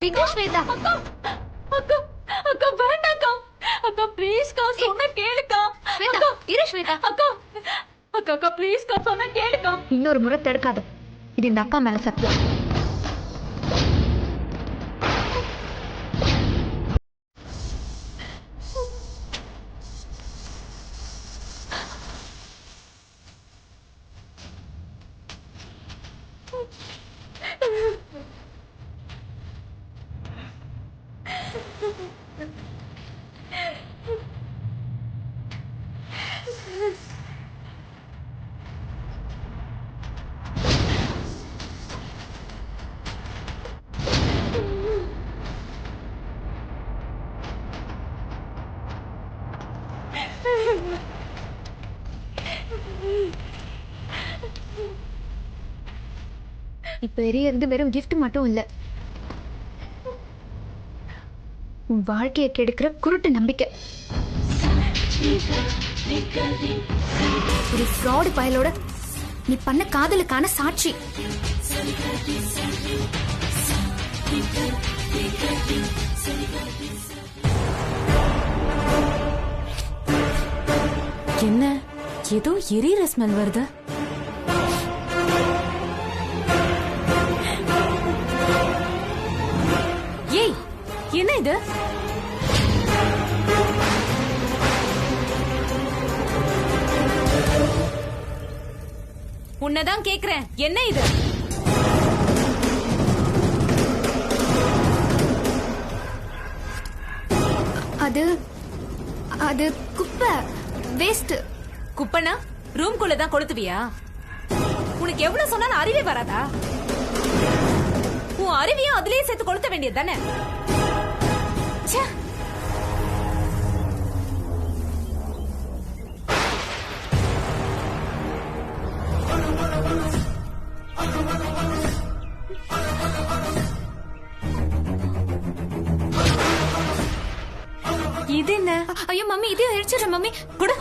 எங்க ஸ்வேதா? அக்கா அக்கா அக்கா வேண்டாக்கா. அக்கா ப்ளீஸ்க்கா, சொன்ன கேளுக்கா. ஸ்வேதா இரு ஸ்வேதா. அக்கா அக்கா அக்கா ப்ளீஸ்க்கா, சொன்ன கேளுக்கா. இன்னொரு முறை தடுக்காத. இது இந்த அக்கா மேல சத்தியம். இப்ப எரியறது வெறும் கிஃப்ட் மட்டும் இல்ல, உன் வாழ்க்கையை கெடுக்கிற குருட்டு நம்பிக்கை. ஒரு ஃப்ராடு பயலோட நீ பண்ண காதலுக்கான சாட்சி. என்ன ஏதோ எரியற ஸ்மெல் வருது. ஏய் என்ன இது? உன்னதான் கேக்குறேன், என்ன இது? அது அது குப்பை, வேஸ்ட். குப்பனா ரூம்குள்ள தான் கொளுத்துவியா? உனக்கு எவ்வளவு சொன்னாலும் அறிவே வராதா? உன் அறிவியும் அதுலயே சேர்த்து கொளுத்த வேண்டியது தானே? இது என்ன? ஐயோ மம்மி, இதையும் எரிச்சிடுறேன் மம்மி. குடு.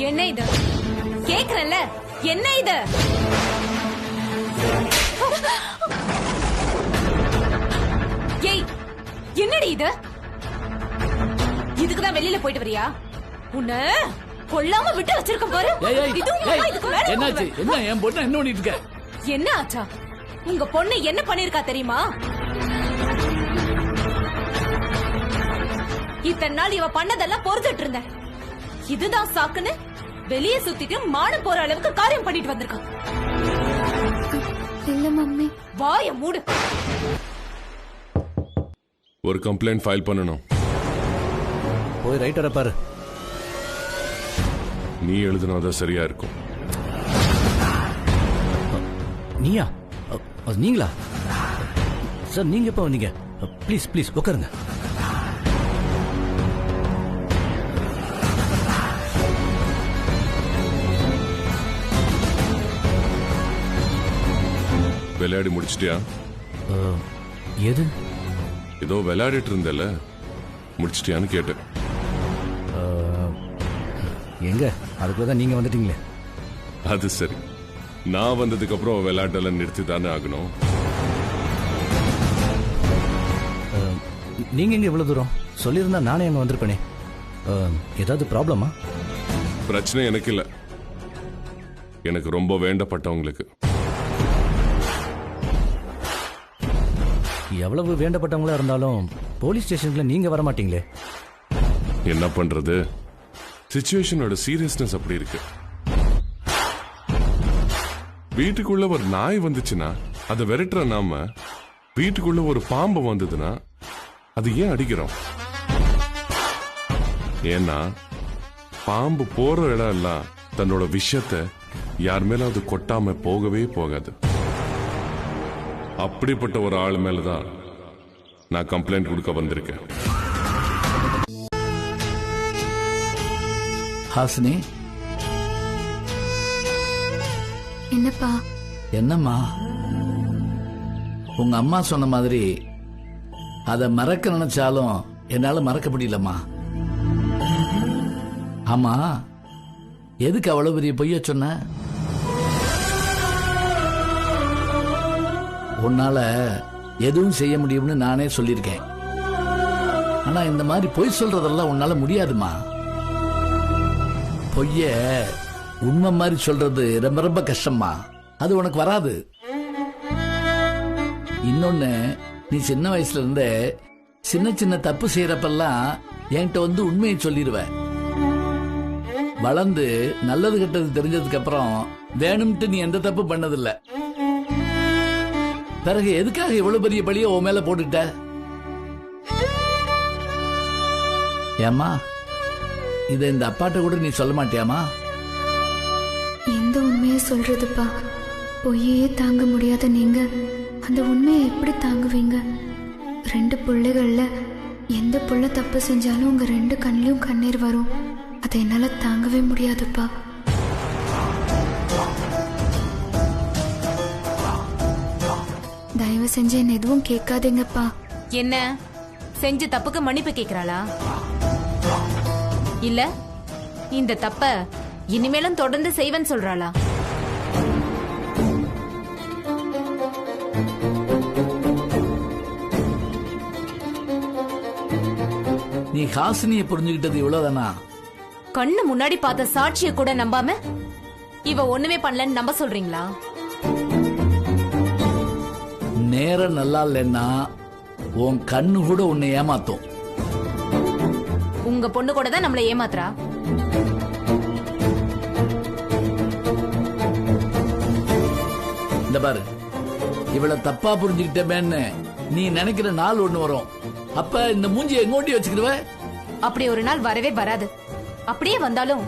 என்ன இது? கேக்குறல்ல, என்ன இது? ஏய் என்னடி இது? இதுக்குதான் வெளியில போயிட்டு வரியா? உன்ன கொல்லாம விட்டு வச்சிருக்க பாரு. என்னாச்சு? என்ன என் பொண்ணு என்ன பண்ணிட்டு இருக்க? என்ன ஆச்சா? உங்க பொண்ணு என்ன பண்ணிருக்கா தெரியுமா? இத்தனை நாள் இவ பண்ணதெல்லாம் பொறுத்துட்டு இருந்த. இதுதான் சாக்குன்னு வெளியே சுத்திட்டு மானம் போற அளவுக்கு காரியம் பண்ணிட்டு வந்திருக்கான். இல்ல மம்மி. வாய மூடு. ஒரு கம்ப்ளைண்ட் ஃபைல் பண்ணணும். போய் ரைட்டரை பாரு. நீ எழுதுனாதான் சரியா இருக்கும். நீயா? அது நீங்களா சார்? நீங்க எப்ப வந்தீங்க? ப்ளீஸ் ப்ளீஸ் உட்காருங்க. விளையாடி முடிச்சிட்டியா? எது? ஏதோ விளையாடிட்டு இருந்தல, முடிச்சிட்டியான்னு கேட்டேன். எங்க அதுக்குள்ளதான் நீங்க வந்துட்டீங்களே. அது சரி, நான் வந்ததுக்கு அப்புறம் விளையாட்டெல்லாம் நிறுத்தி தானே ஆகணும். நீங்க எங்க இவ்வளவு தூரம் சொல்லியிருந்தா நானே அங்க வந்திருப்பேனே. ஏதாவது ப்ராப்ளமா? பிரச்சனை எனக்கு இல்ல, எனக்கு ரொம்ப வேண்டப்பட்டவங்களுக்கு. எவ்வளவு வேண்டப்பட்டவங்களா இருந்தாலும் போலீஸ் ஸ்டேஷன்ல நீங்க வர மாட்டீங்களே. என்ன பண்றது, சிச்சுவேஷனோட சீரியஸ்னஸ் அப்படி இருக்கு. வீட்டுக்குள்ள ஒரு நாய் வந்துச்சுன்னா அதை விரட்டுற நாம, வீட்டுக்குள்ள ஒரு பாம்பு வந்ததுன்னா அது ஏன் அடிக்கிறோம்? ஏன்னா பாம்பு போற இடம் எல்லாம் தன்னோட விஷயத்தை யார் மேல அது கொட்டாம போகவே போகாது. அப்படிப்பட்ட ஒரு ஆள் மேலதான் நான் கம்ப்ளைண்ட் கொடுக்க வந்திருக்கேன். ஹாசினி, என்னப்பா? என்னம்மா? உங்க அம்மா சொன்ன மாதிரி அதை மறக்க நினைச்சாலும் என்னால மறக்க முடியலம்மா. ஆமா, எதுக்கு அவ்வளவு பெரிய பொய்ய சொன்ன? உன்னால எதுவும் செய்ய முடியும்னு நானே சொல்லியிருக்கேன். ஆனா இந்த மாதிரி பொய் சொல்றதெல்லாம் உன்னால முடியாதுமா. பொய்ய உண்மை மாதிரி சொல்றது ரொம்ப ரொம்ப கஷ்டமா. அது உனக்கு வராது. இன்னொன்னு, நீ சின்ன வயசுல இருந்தே சின்ன சின்ன தப்பு செய்யறப்பெல்லாம் என்கிட்ட வந்து உண்மையை சொல்லிடுவ. வளர்ந்து நல்லது கெட்டது தெரிஞ்சதுக்கு அப்புறம் வேணும்ட்டு நீ எந்த தப்பு பண்ணதில்ல. பிறகு எதுக்காக இவ்வளவு பெரிய பழிய உன் மேல போட்டுட்ட? ஏம்மா, இதை இந்த அப்பாட்ட கூட நீ சொல்ல மாட்டியாமா? எந்த உண்மையை சொல்றதுப்பா? பொய்யே தாங்க முடியாத நீங்க அந்த உண்மையை எப்படி தாங்குவீங்க? 2 பிள்ளைகள்ல எந்த புள்ள தப்பு செஞ்சாலும் உங்க 2 கண்ணிலும் கண்ணீர் வரும். அதை என்னால தாங்கவே முடியாதுப்பா. தயவு செஞ்சு என்ன எதுவும் கேட்காதீங்கப்பா. என்ன செஞ்ச தப்புக்கு மன்னிப்பு கேக்குறாளா? இல்ல இந்த தப்ப இனிமேலும் தொடர்ந்து செய்வேன்னு சொல்றாளா? நீ ஹாசினியை புரிஞ்சுக்கிட்டது இவ்வளவுதானா? கண்ணு முன்னாடி பார்த்த சாட்சிய கூட நம்பாம இவ ஒண்ணுமே பண்ணலன்னு நம்ப சொல்றீங்களா? நேரம் நல்லா இல்லைன்னா உன் கண்ணு கூட உன்னை ஏமாத்தும். உங்க பொண்ணு கூட தான் நம்மள ஏமாத்துறா. இந்த பாரு, இவள தப்பா புரிஞ்சுக்கிட்டேன்னு நீ நினைக்கிற நாள் ஒண்ணு வரும். அப்ப இந்த மூஞ்சியை எங்கோட்டி வச்சுக்கிடுவ? அப்படி ஒரு நாள் வரவே வராது. அப்படியே வந்தாலும்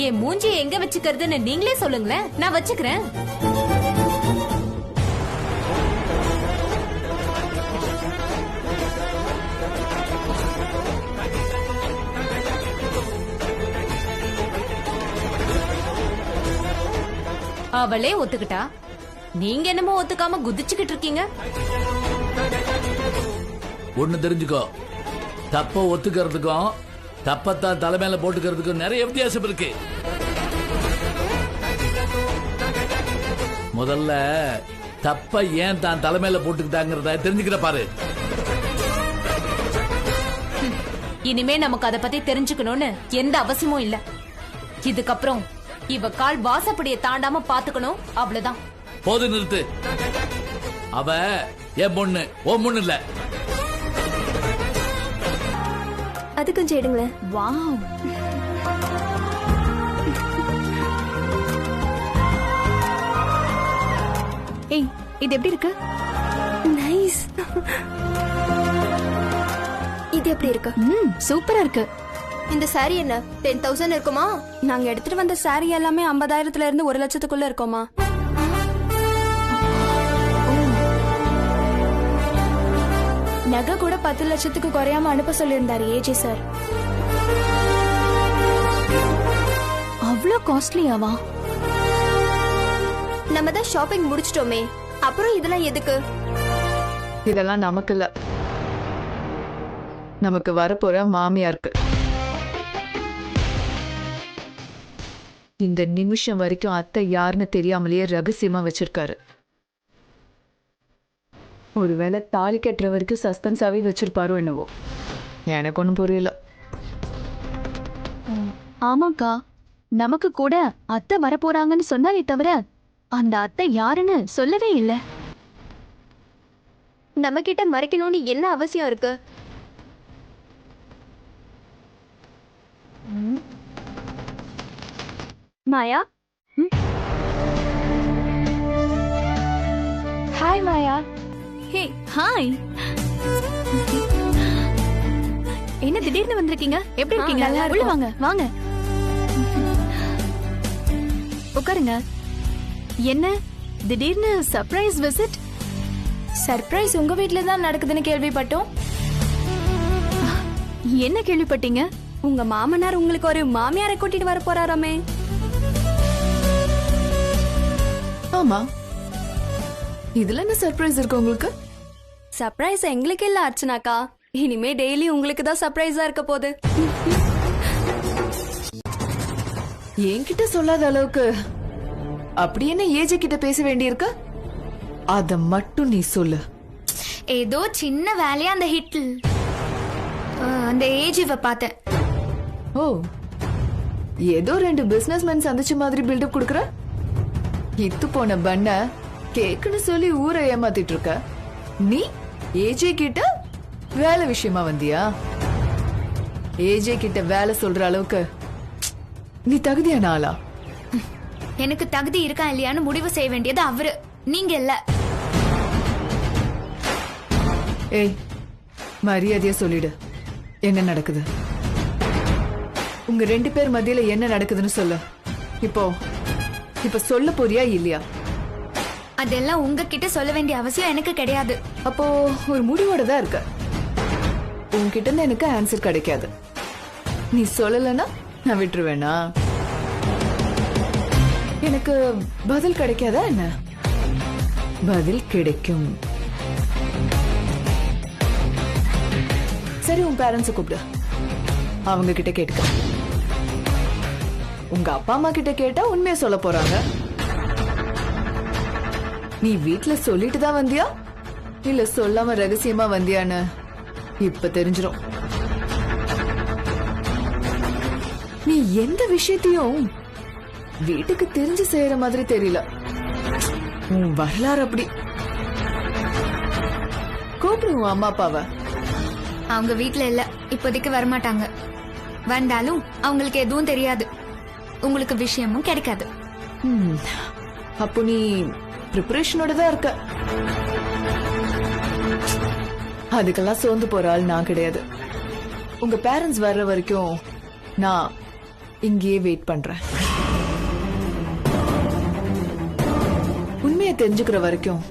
என் மூஞ்சியை எங்க வச்சுக்கிறதுன்னு நீங்களே சொல்லுங்களேன், நான் வச்சுக்கிறேன். அவளே ஒத்துக்கிட்டா, நீங்க என்னமோ ஒத்துக்காம குதிச்சுக்கிட்டு இருக்கீங்க. ஒண்ணு தெரிஞ்சுக்கோ, தப்ப ஒத்துக்கிறதுக்கும் தப்பத்தான் தலைமையில போட்டுக்கிறதுக்கும் நிறைய வித்தியாசம் இருக்கு. முதல்ல தப்ப ஏன் தான் தலைமையில போட்டுக்கிட்டாங்கிறத தெரிஞ்சுக்கிற பாரு. இனிமே நமக்கு அத பத்தி தெரிஞ்சுக்கணும்னு எந்த அவசியமும் இல்ல. இதுக்கப்புறம் இவ கால் வாசப்படியை தாண்டாம பாத்துக்கணும், அவ்வளவுதான். போது, நிறுத்து. அவ என் பொண்ணு, உன் பொண்ணு இல்ல. அது கொஞ்சம் எடுங்களேன். வாவ், ஏய், இது எப்படி இருக்கு? நைஸ். இது எப்படி இருக்கு? சூப்பரா இருக்கு. இந்த சாரி என்ன 10,000 இருக்குமா? நாங்க எடுத்துட்டு வந்த சாரி எல்லாமே 50,000ல இருந்து 1 லட்சத்துக்குள்ள இருக்கோமா? நகை கூட 10 லட்சத்துக்கு குறையாம அனுப்ப சொல்லியிருந்தாரு ஏஜி சார். அவ்வளோ காஸ்ட்லியாவா? நம்ம தான் ஷாப்பிங் முடிச்சிட்டோமே, அப்புறம் இதெல்லாம் எதுக்கு? இதெல்லாம் நமக்கு இல்ல, நமக்கு வரப்போற மாமியாருக்கு. இந்த நிமிஷம் வரைக்கும் அத்தை யாருன்னு தெரியாமலேயே ரகசியமா வச்சிருக்காரு. ஒருவேளை தாலி கட்டுற வரைக்கும் சஸ்பென்ஸாவே வச்சிருப்பாரோ என்னவோ, எனக்கு ஒன்றும் புரியல. ஆமாக்கா, நமக்கு கூட அத்தை வரப்போறாங்கன்னு சொன்னாலே தவிர அந்த அத்தை யாருன்னு சொல்லவே இல்லை. நம்ம கிட்ட மறைக்கணும்னு என்ன அவசியம் இருக்கு? Maya hi Maya. Hey hi. என்ன திடீர்னு வந்திருக்கீங்க? எப்படி இருக்கீங்க? நல்லா உள்ள இருக்கோம். வாங்க வாங்க உட்காருங்க. என்ன திடீர்னு சர்ப்ரைஸ் விசிட்? சர்ப்ரைஸ் உங்க வீட்ல தான் நடக்குதுன்னு கேள்விப்பட்டோம். என்ன கேள்விப்பட்டீங்க? உங்க மாமனார் உங்களுக்கு ஒரு மாமியாரை கூட்டிட்டு வர போறாராமே. ஆமா, இதுல என்ன சர்ப்ரைஸ் இருக்கு உங்களுக்கு? சர்ப்ரைஸ் எங்களுக்கு இல்ல அர்ச்சனாக்கா, இனிமே டெய்லி உங்களுக்கு தான் சர்ப்ரைஸா இருக்க போகுது. என்கிட்ட சொல்லாத அளவுக்கு அப்படி என்ன ஏஜே கிட்ட பேச வேண்டியிருக்க? அத மட்டும் நீ சொல்லு. ஏதோ சின்ன வேலையா அந்த ஹிட்ல அந்த ஏஜிவ பார்த்தேன். ஓ, ஏதோ 2 பிசினஸ்மேன் சந்திச்ச மாதிரி பில்டப் கொடுக்கற. இத்து போன பண்ண கேக்குன்னு சொல்லி ஊரை ஏமாத்திட்டு இருக்க. நீ ஏஜே கிட்ட வேலை விஷயமா வந்தியா? ஏஜே கிட்ட வேலை சொல்ற அளவுக்கு நீ தகுதியான ஆளா? எனக்கு தகுதி இருக்கா இல்லையான்னு முடிவு செய்ய வேண்டியது அவரு, நீங்க இல்ல. ஏய், மரியாதையா சொல்லிடு, என்ன நடக்குது? உங்க 2 பேர் மத்தியில என்ன நடக்குதுன்னு சொல்லு. இப்ப சொல்ல போறியா இல்லையா? அதெல்லாம் உங்ககிட்ட சொல்ல வேண்டிய அவசியம் எனக்கு கிடையாது. அப்போ ஒரு முடிவோட தான் இருக்க. உன்கிட்ட இருந்து எனக்கு ஆன்சர் கிடைக்காது. நீ சொல்லலன்னா நான் விட்டுருவேனா? எனக்கு பதில் கிடைக்காதா என்ன? பதில் கிடைக்கும். சரி, உன் பேரண்ட்ஸை கூப்பிடு, அவங்க கிட்ட கேட்டுக்க. உங்க அப்பா அம்மா கிட்ட கேட்டா உண்மையை சொல்ல போறாங்க. நீ வீட்ல சொல்லிட்டு தான் வந்தியா இல்ல சொல்லாம ரகசியமா வந்தியான்னு இப்ப தெரிஞ்சிரும். நீ எந்த விஷயத்தையும் வீட்டுக்கு தெரிஞ்சு செய்யற மாதிரி தெரியல. உன் வரலாறு அப்படி. கூப்பிடு உன் அம்மா அப்பாவை. அவங்க வீட்ல இல்ல, இப்போதைக்கு வரமாட்டாங்க. வந்தாலும் அவங்களுக்கு எதுவும் தெரியாது, உங்களுக்கு விஷயமும் கிடைக்காது. அப்போ நீ ப்ரிப்பரேஷனோட தான் இருக்க. அதுக்கெல்லாம் சோர்ந்து போற ஆள் நான் கிடையாது. உங்க பேரண்ட்ஸ் வர்ற வரைக்கும் நான் இங்கேயே வெயிட் பண்றேன். உண்மையை தெரிஞ்சுக்கிற வரைக்கும்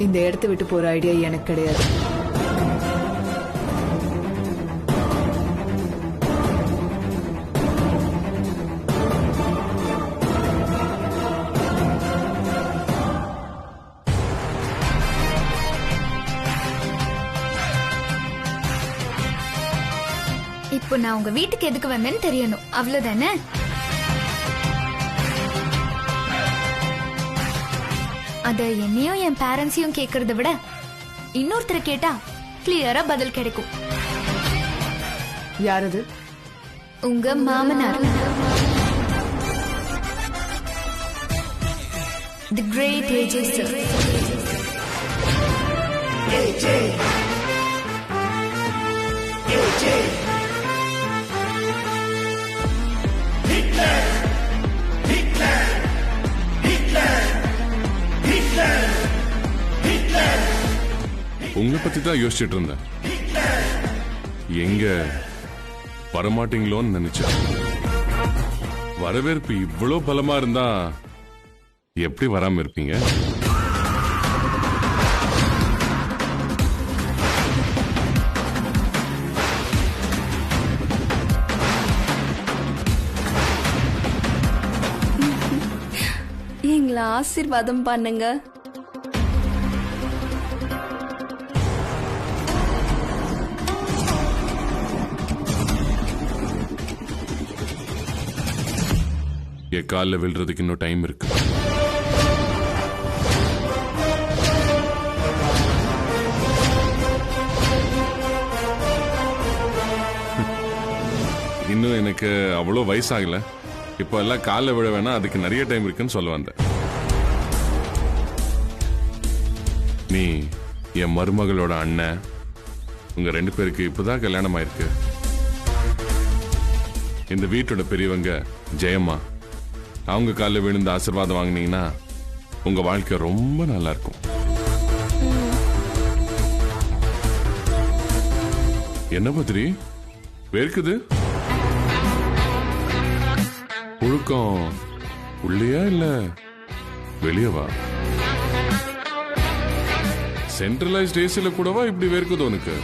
இந்த இடத்தை விட்டு போற ஐடியா எனக்கு கிடையாது. இப்போ நான் உங்க வீட்டுக்கு எதுக்கு வந்தேன்னு தெரியணும், அவ்வளவுதானே? அத என்னையும் என் பேரண்ட்ஸையும் கேக்குறத விட இன்னொருத்தரை கேட்டா கிளியரா பதில் கிடைக்கும். யாரது? உங்க மாமனார், தி கிரேட் ஏஜே சார். உங்களை பத்தி தான் யோசிச்சுட்டு இருந்தேன். எங்க வரமாட்டீங்களோன்னு நினைச்சேன். வரவேற்பு இவ்வளோ பலமா இருந்தா எப்படி வராம இருப்பீங்க? எங்களை ஆசீர்வாதம் பண்ணுங்க. என் காலில் விழுறதுக்கு இன்னும் டைம் இருக்கு. இன்னும் எனக்கு அவ்வளோ வயசாகல. இப்போ எல்லாம் காலில் விழ வேணா, அதுக்கு நிறைய டைம் இருக்குன்னு சொல்ல வந்தேன். நீ என் மருமகளோட அண்ணன். உங்க 2 பேருக்கு இப்பதான் கல்யாணம் ஆயிருக்கு. இந்த வீட்டோட பெரியவங்க ஜெயம்மா, அவங்க காலில் விழுந்து ஆசீர்வாதம் வாங்கினீங்கன்னா உங்க வாழ்க்கை ரொம்ப நல்லா இருக்கும். என்ன பத்ரி வேர்க்குது? புழுக்கம் உள்ளையா இல்ல வெளியவா? சென்ட்ரலைஸ்ட் ஏசில கூடவா இப்படி வேர்க்குது உனக்கு?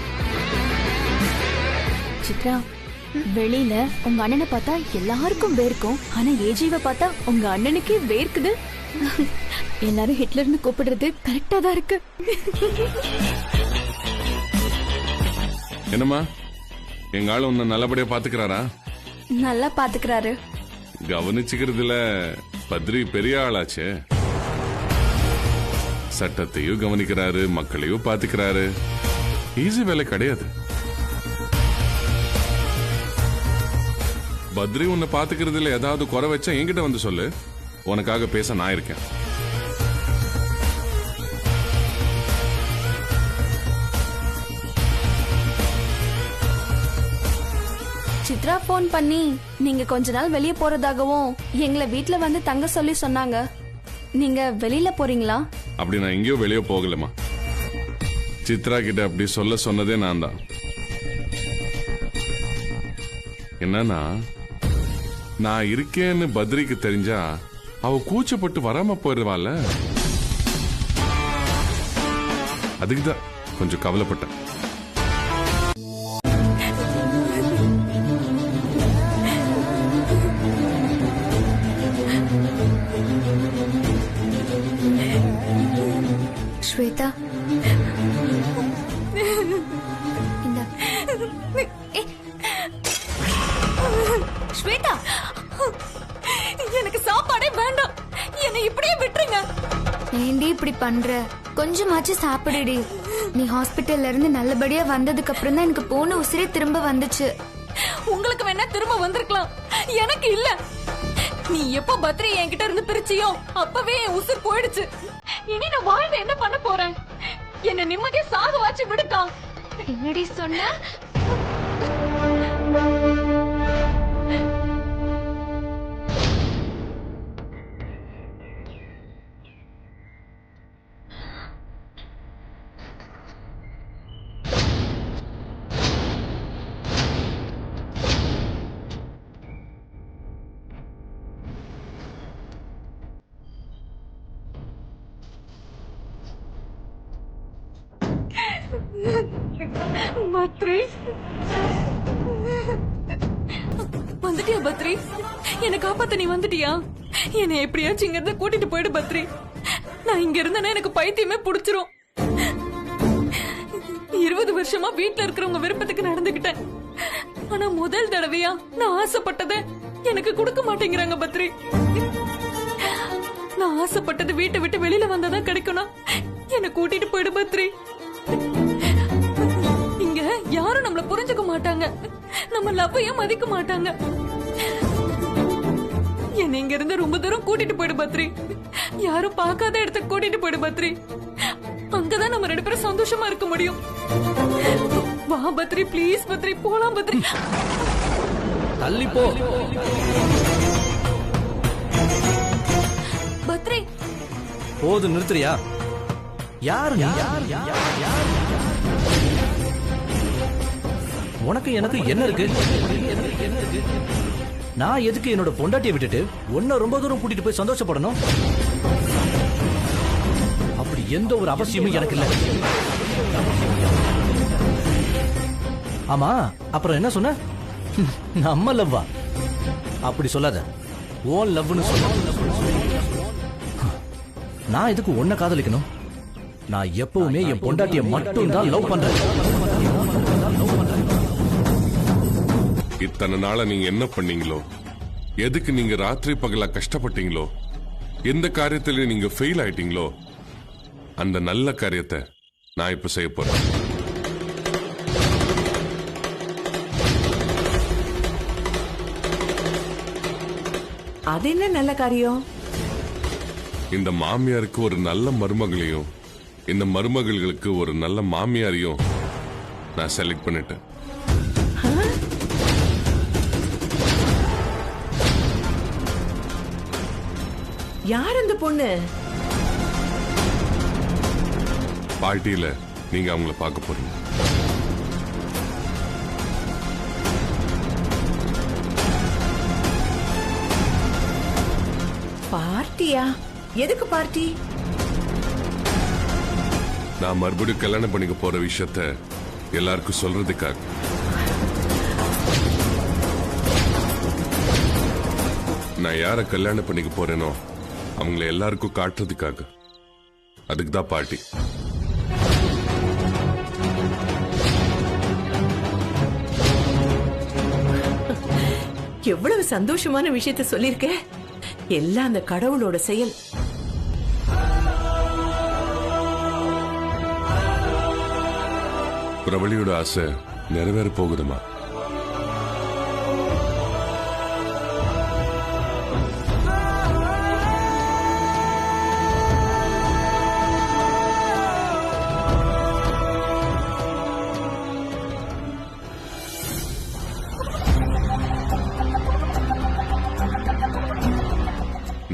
சித்ரா, வெளியில உங்க அண்ணனை பார்த்தா எல்லாருக்கும் வேர்க்கும், ஆனா ஏஜிவை பார்த்தா உங்க அண்ணனுக்கே வேர்க்குது. எல்லாரும் ஹிட்லர்னு கூப்பிடுறது கரெக்டா தான் இருக்கு. என்னம்மா, எங்க ஆளு உன்னை நல்லபடியா பாத்துக்கிறாரா? நல்லா பாத்துக்கிறாரு. கவனிச்சுக்கிறதுல பத்ரி பெரிய ஆளாச்சே. சட்டத்தையும் கவனிக்கிறாரு, மக்களையும் பாத்துக்கிறாரு. ஈஸி வேலை கிடையாது. பத்ரி உன்னை பாத்துக்கிறதுல ஏதாவது குறை வச்சா என்கிட்ட வந்து சொல்லு, உனக்காக பேச நான் இருக்கேன். சித்ரா போன் பண்ணி நீங்க கொஞ்ச நாள் வெளியே போறதாகவும் எங்களை வீட்ல வந்து தங்க சொல்லி சொன்னாங்க. நீங்க வெளியில போறீங்களா? அப்படி நான் எங்கேயோ வெளியே போகலமா. சித்ரா கிட்ட அப்படி சொல்ல சொன்னதே நான் தான். என்னன்னா, நான் இருக்கேன்னு பத்ரிக்கு தெரிஞ்சா அவ கூச்சப்பட்டு வராம போயிடுவாள். அதுக்குதான் கொஞ்சம் கவலைப்பட்டேன். ஸ்வேதா, இந்த ஸ்வேதா, எனக்கு சாப்பாடே வேண்டாம், என்னை இப்படியே விட்டுருங்க. ஏண்டி இப்படி பண்ற? கொஞ்சமாச்சு சாப்பிடுடி. நீ ஹாஸ்பிட்டல்ல இருந்து நல்லபடியா வந்ததுக்கு அப்புறம் தான் எனக்கு போன உசிரே திரும்ப வந்துச்சு. உங்களுக்கு வேணா திரும்ப வந்திருக்கலாம், எனக்கு இல்ல. நீ எப்ப பத்ரி என்கிட்ட இருந்து பிரிச்சியோ அப்பவே என் உசுர் போயிடுச்சு. இனி நான் வாழ்ந்து என்ன பண்ண போறேன்? என்ன நிம்மதியா சாக வாச்சு விடுக்கா. என்னடி சொன்ன? பத்ரி, வந்துட்டியா பத்ரி? என்னை காப்பாத்த நீ வந்துட்டியா? என்னை எப்படியாச்சும் இங்க இருந்து கூட்டிட்டு போயிடு பத்ரி. நான் இங்க இருந்தேன்னா எனக்கு பைத்தியமே புடிச்சிரும். 20 வருஷமா வீட்டுல இருக்கிறவங்க விருப்பத்துக்கு நடந்துகிட்டேன். ஆனா முதல் தடவையா நான் ஆசைப்பட்டதை எனக்கு கொடுக்க மாட்டேங்கிறாங்க பத்ரி. நான் ஆசைப்பட்டது வீட்டை விட்டு வெளியில வந்தாதான் கிடைக்கணும். என்னை கூட்டிட்டு போயிடு பத்ரி. இங்க யாரும் நம்மள புரிஞ்சுக்க மாட்டாங்க, நம்ம லவ்வையும் மதிக்க மாட்டாங்க. என்ன இங்க இருந்து ரொம்ப தூரம் கூட்டிட்டு போயிடு பத்ரி. யாரும் பார்க்காத இடத்துக்கு கூட்டிட்டு போயிடு பத்ரி. அங்கதான் நம்ம 2 பேரும் சந்தோஷமா இருக்க முடியும். வா பத்ரி, ப்ளீஸ் பத்ரி, போலாம் பத்ரி. தள்ளி போ பத்ரி. போது, நிறுத்துறியா? யாரு நீ? உனக்கு எனக்கு என்ன இருக்கு? நான் எதுக்கு என்னோட பொண்டாட்டியை விட்டுட்டு உன்னை ரொம்ப தூரம் கூட்டிட்டு போய் சந்தோஷப்படணும்? அப்படி எந்த ஒரு அவசியமும் எனக்கு இல்ல. ஆமா, அப்புறம் என்ன சொன்ன? நம்ம லவ்வா? அப்படி சொல்லாத, ஓன் லவ்னு சொல்ல. நான் எதுக்கு உன்னை காதலிக்கணும்? நான் எப்பவுமே என் பொண்டாட்டியை மட்டும் தான் லவ் பண்றேன். இத்தனை நாள நீங்க என்ன பண்ணீங்களோ, எதுக்கு நீங்க ராத்திரி பகலா கஷ்டப்பட்டீங்களோ, எந்த காரியத்துல நீங்க ஃபெயில் ஆயிட்டீங்களோ, அந்த நல்ல காரியத்தை நான் இப்ப செய்ய போறேன். அது என்ன நல்ல காரியம்? இந்த மாமியாருக்கு ஒரு நல்ல மருமகளையும் இந்த மருமகளுக்கு ஒரு நல்ல மாமியாரையும் நான் செலக்ட் பண்ணிட்டேன். யார் அந்த பொண்ணு? பார்ட்டியில நீங்க அவங்கள பார்க்க போறீங்க. பார்ட்டியா? எதுக்கு பார்ட்டி? நான் மறுபடியும் கல்யாணம் பண்ணிக்க போற விஷயத்த எல்லாருக்கும் சொல்றதுக்காக. நான் யார கல்யாணம் பண்ணிக்க போறேனோ அவங்கள எல்லாருக்கும் காட்டுறதுக்காக. அதுக்கு தான் பார்ட்டி. எவ்வளவு சந்தோஷமான விஷயத்த சொல்லிருக்க. எல்லாம் அந்த கடவுளோட செயல். பிரபலியோட ஆசை நிறைவேற போகுதுமா.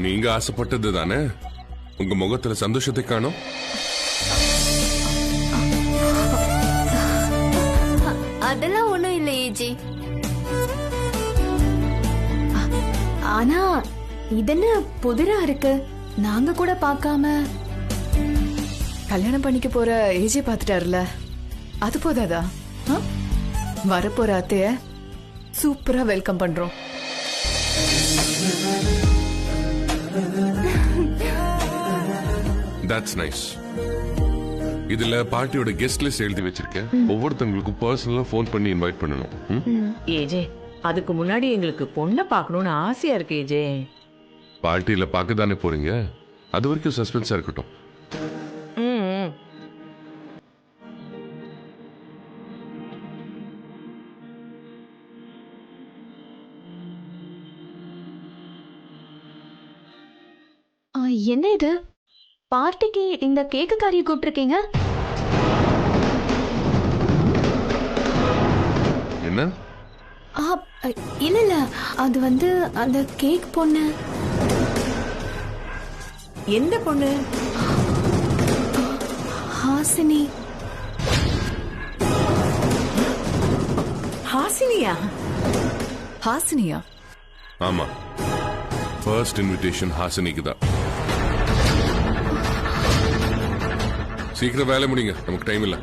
நீங்க ஆசைப்பட்டது தானே? உங்க முகத்துல சந்தோஷத்தை காணும். அதெல்லாம் ஒண்ணும் இல்லை ஏஜி. ஆனா இதென்ன புதிரா இருக்கு, நாங்க கூட பார்க்காம. கல்யாணம் பண்ணிக்க போற ஏஜே பாத்துட்டாருல, அது போதாதா? வரப்போற அத்தைய சூப்பரா வெல்கம் பண்றோம். That's nice. இதுல பார்ட்டியோட கெஸ்ட் லிஸ்ட் எழுதி வச்சிருக்கேன். ஒவ்வொருத்தவங்களுக்கும் பர்சனலா ஃபோன் பண்ணி இன்வைட் பண்ணணும். ஏஜே, அதுக்கு முன்னாடி எங்களுக்கு பொண்ணை பார்க்கணும்னு ஆசையா இருக்கு ஏஜே. பார்ட்டியில பார்க்க தானே போறீங்க, அது வரைக்கும் சஸ்பென்ஸா இருக்கட்டும். என்ன இது, பார்ட்டிக்கு இந்த கேக்கு காரியை கூப்பிட்டுருக்கீங்க? என்ன? இல்ல இல்ல, அது வந்து அந்த கேக் பொண்ணு. எந்த பொண்ணு? ஹாசினி. ஹாசினியா? ஹாசினியா? ஆமா, ஃபர்ஸ்ட் இன்விடேஷன் ஹாசினிக்கு தான். சீக்கிரம் வேலை முடிங்க, நமக்கு டைம் இல்ல.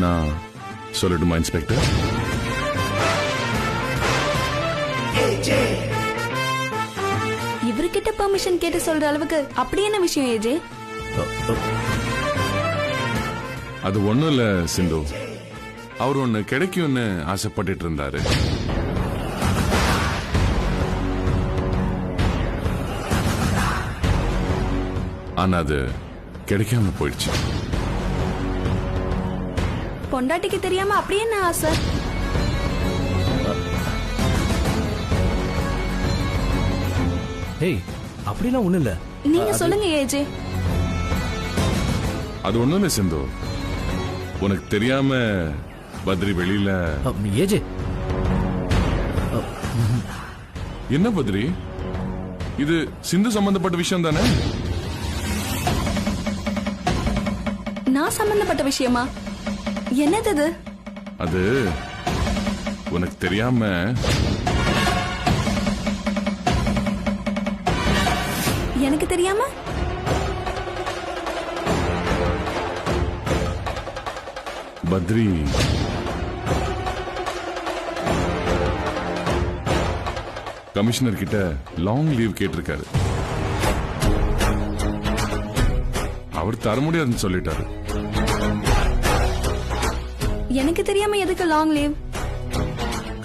நான் சொல்லட்டுமா இன்ஸ்பெக்டர்? இவர்கிட்ட பெர்மிஷன் கேட்டு சொல்ற அளவுக்கு அப்படி என்ன விஷயம் ஏஜே? அது ஒண்ணும் இல்ல சிந்து, அவர் ஒண்ணு கிடைக்கும்னு ஆசைப்பட்டுட்டு இருந்தாரு. ஆனா அது கிடைக்காம போயிடுச்சு. பொண்டாட்டிக்கு தெரியாம அப்படியே என்ன ஆசை? ஏய், அப்படிலாம் ஒண்ணும் இல்ல. நீங்க சொல்லுங்க ஏஜே. அது ஒண்ணும் இல்ல சிந்து, உனக்கு தெரியாம பத்ரி வெளியில. ஏஜே, என்ன பத்ரி, இது சிந்து சம்பந்தப்பட்ட விஷயம் தானே? நான் சம்பந்தப்பட்ட விஷயமா? என்னது இது? அது உனக்கு தெரியாம எனக்கு தெரியாம? பத்ரி கமிஷனர் கிட்ட லாங் லீவ் கேட்டிருக்காரு. அவர் தர முடியாதுன்னு சொல்லிட்டாரு. எனக்கு தெரியாம எதுக்கு லாங் லீவ்?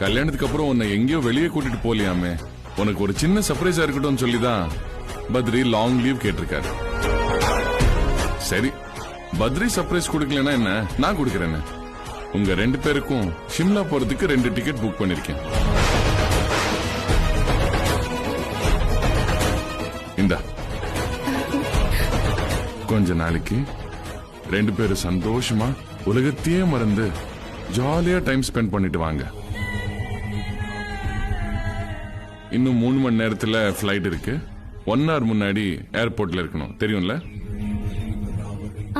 கல்யாணத்துக்கு அப்புறம் உன்னை எங்கேயோ வெளியே கூட்டிட்டு போலியாமே, உனக்கு ஒரு சின்ன சர்ப்ரைஸா இருக்கட்டும் சொல்லிதான் பத்ரி லாங் லீவ் கேட்டிருக்காரு. சரி, பத்ரி சர்ப்ரைஸ் கொடுக்கலன்னா என்ன, நான் கொடுக்கறேன். உங்க 2 பேருக்கும் ஷிம்லா போறதுக்கு 2 டிக்கெட் புக் பண்ணிருக்கேன். இந்தா, கொஞ்ச நாளைக்கு 2 பேரும் சந்தோஷமா உலகத்தையே மறந்து ஜாலியா டைம் ஸ்பெண்ட் பண்ணிட்டு வாங்க. இன்னும் 3 மணி நேரத்துல ஃபிளைட் இருக்கு. 1 hour முன்னாடி ஏர்போர்ட்ல இருக்கணும், தெரியும்ல?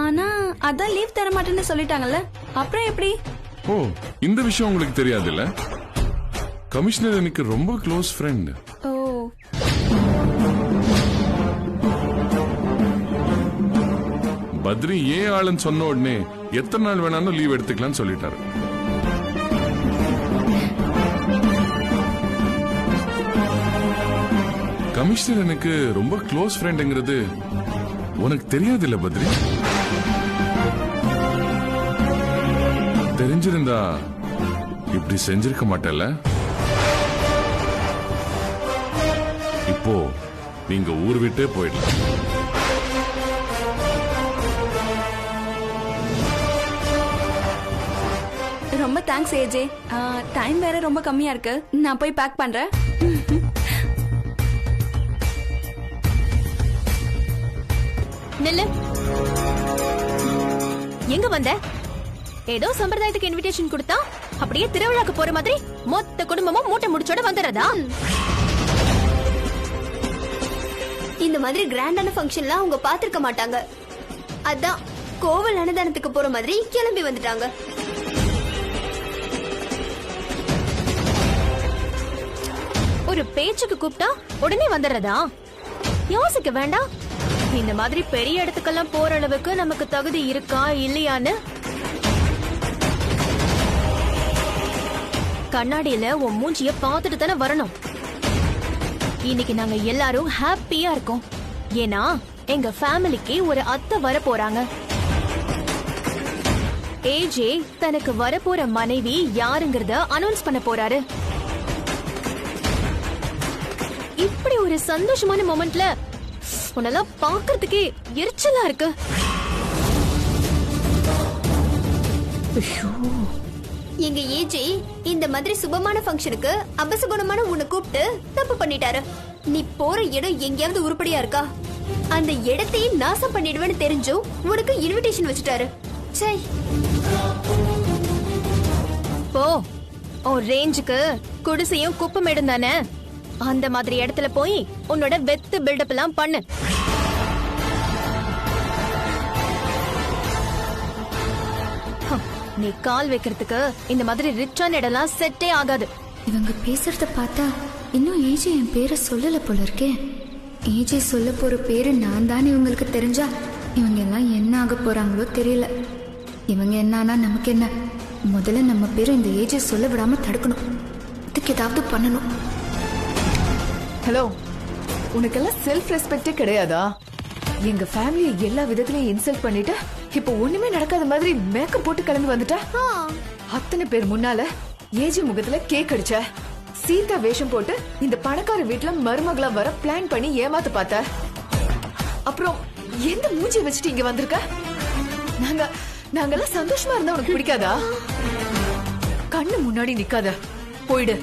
ஆனா அதான் லீவ் தர மாட்டேன்னு சொல்லிட்டாங்கல்ல, அப்புறம் எப்படி? ஓ, இந்த விஷயம் உங்களுக்கு தெரியாதுல்ல? கமிஷனர் எனக்கு ரொம்ப க்ளோஸ் ஃப்ரெண்ட். ஓ, பத்ரி ஏன் ஆளுன்னு சொன்ன உடனே எத்தனை நாள் வேணாலும் லீவ் எடுத்துக்கலாம்னு சொல்லிட்டாரு. கமிஷனர் எனக்கு ரொம்ப க்ளோஸ் ஃப்ரெண்ட்ங்கிறது உனக்கு தெரியாது இல்ல பத்ரி? தெரிஞ்சிருந்தா இப்படி செஞ்சிருக்க மாட்டேல்ல? இப்போ நீங்க ஊர் விட்டே போயிடலாம். ரொம்ப தேங்க்ஸ் ஏஜே. டைம் வேற ரொம்ப கம்மியா இருக்கு, நான் போய் பேக் பண்றேன். நில்லு. எங்க வந்த? ஏதோ சம்பிரதாயத்துக்கு இன்விடேஷன் கொடுத்தா அப்படியே திருவிழாக்கு போற மாதிரி மொத்த குடும்பமும் மூட்டை முடிச்சோட வந்துறதா? இந்த மாதிரி கிராண்டான ஃபங்க்ஷன்லாம் அவங்க பாத்திருக்க மாட்டாங்க. அதான் கோவில் அன்னதானத்துக்கு போற மாதிரி கிளம்பி வந்துட்டாங்க. ஒரு பேச்சுக்கு கூப்பிட்டா உடனே வந்துறதா? யோசிக்க வேண்டாம். இந்த மாதிரி பெரிய இடத்துக்கெல்லாம் போற அளவுக்கு நமக்கு தகுதி இருக்கா இல்லையான்னு கண்ணாடியில உன் மூஞ்சிய பார்த்துட்டு தானே வரணும். இன்னைக்கு நாங்க எல்லாரும் ஹாப்பியா இருக்கோம். ஏன்னா எங்க ஃபேமிலிக்கு ஒரு அத்தை வர போறாங்க. ஏஜே தனக்கு வரப்போற மனைவி யாருங்கறத அனௌன்ஸ் பண்ண போறாரு. இப்படி ஒரு சந்தோஷமான மொமெண்ட்ல உன்னெல்லாம் பாக்குறதுக்கே எரிச்சலா இருக்கு. எங்க ஏஜே இந்த மாதிரி சுபமான ஃபங்க்ஷனுக்கு அபசகுணமான உன்னை கூப்பிட்டு தப்பு பண்ணிட்டாரு. நீ போற இடம் எங்கேயாவது உருப்படியா இருக்கா? அந்த இடத்தையே நாசம் பண்ணிடுவேன்னு தெரிஞ்சும் உனக்கு இன்விடேஷன் வச்சுட்டாரு. சை, போ. உன் ரேஞ்சுக்கு குடிசையும் குப்பமேடும் தானே. அந்த மாதிரி இடத்துல போய் உன்னோட வெத்து பில்டப் எல்லாம் பண்ணு. நீ கால் வைக்கிறதுக்கு இந்த மாதிரி ரிச்சான இடம்லாம் செட்டே ஆகாது. இவங்க பேசுறத பார்த்தா இன்னும் ஏஜே என் பேரை சொல்லல போல இருக்கே. ஏஜே சொல்ல போற பேரு நான் தான் இவங்களுக்கு தெரிஞ்சா இவங்க எல்லாம் என்ன ஆக போறாங்களோ தெரியல. இவங்க என்னன்னா நமக்கு என்ன? முதல்ல நம்ம பேரை இந்த ஏஜே சொல்ல விடாம தடுக்கணும். இதுக்கு ஏதாவது பண்ணணும். ஹலோ, உனக்கெல்லாம் செல்ஃப் ரெஸ்பெக்டே கிடையாதா? எங்க ஃபேமிலியை எல்லா விதத்திலயும் இன்சல்ட் பண்ணிட்டு இப்போ ஒண்ணுமே நடக்காத மாதிரி மேக்கப் போட்டு கிளம்பி வந்துட்டா. அத்தனை பேர் முன்னால ஏஜி முகத்துல கேக் அடிச்ச, சீதா வேஷம் போட்டு இந்த பணக்கார வீட்டுல மருமகளா வர பிளான் பண்ணி ஏமாத்த பார்த்த. அப்புறம் எந்த மூஞ்சி வச்சுட்டு இங்க வந்திருக்க? நாங்கெல்லாம் சந்தோஷமா இருந்தா உனக்கு பிடிக்காதா? கண்ணு முன்னாடி நிக்காத, போயிடு.